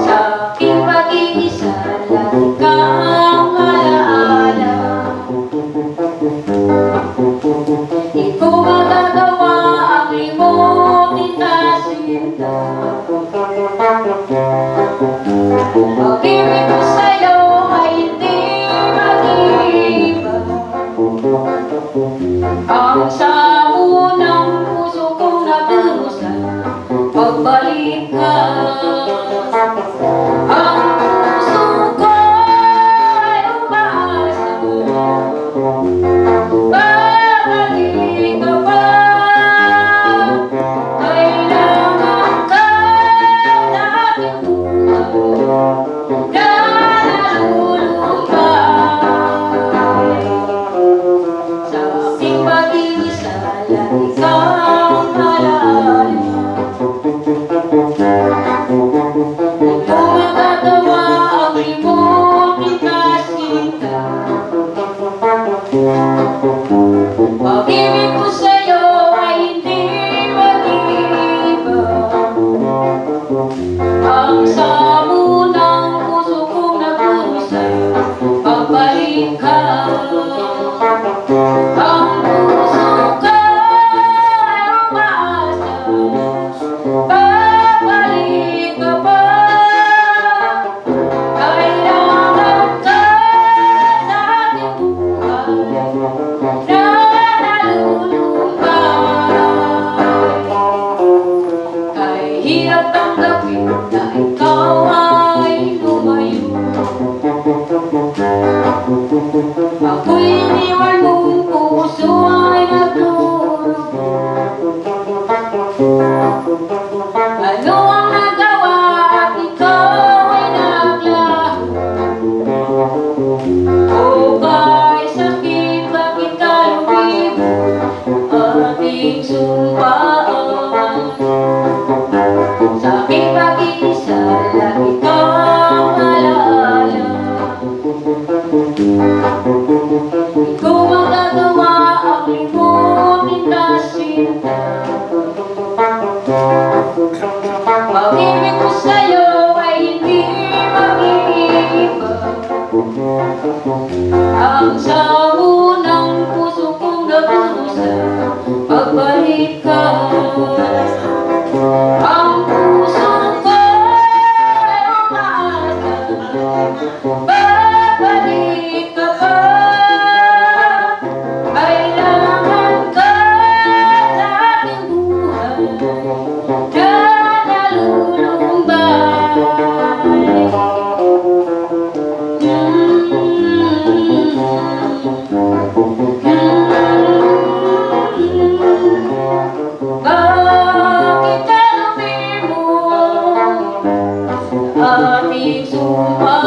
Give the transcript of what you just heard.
Sa aking pag-iisa lagi kang alaala. Di ko magagawa ang limutin ka sinta. Pag-ibig ko sa'yo ay hindi mag-iiba. Ang sa unang puso kong nagdurusa, pagbalik ka. Ang puso ko ay umaasa, babalik ka ba? Kailangan ka ng aking buhay na nalulumbay. Sa aking pag-iisa lagi kang alaala. Di ko magagawa ang limutin ka sinta. Pag-ibig ko sa'yo ay hindi mag-iiba. Ang sa unang puso kong nagdurusa, pagbalik ka. Ang puso ko ay umaasa, babalik ka ba? Kailangan ka sa aking buhay na nalulumbay. Kay hirap tanggapin na ikaw ay lumayo. Ako'y iniwan mong puso ay nagdurugo. Ano ang nagawa at ikaw ay naglaho? O kay sakit, bakit ka lumibot ating sumpaan? Sa aking pag-iisa lagi kang alaala. Di ko magagawa ang limutin ka sinta. Pag-ibig ko sa'yo ay hindi mag-iiba. Ang sa unang puso kong nagdurusa, pagbalik ka. Ang puso ko ay umaasa, babalik ka ba? Kailangan ka sa aking buhay na nalulumbay. Bakit ka lumibot sa ating sumpaan?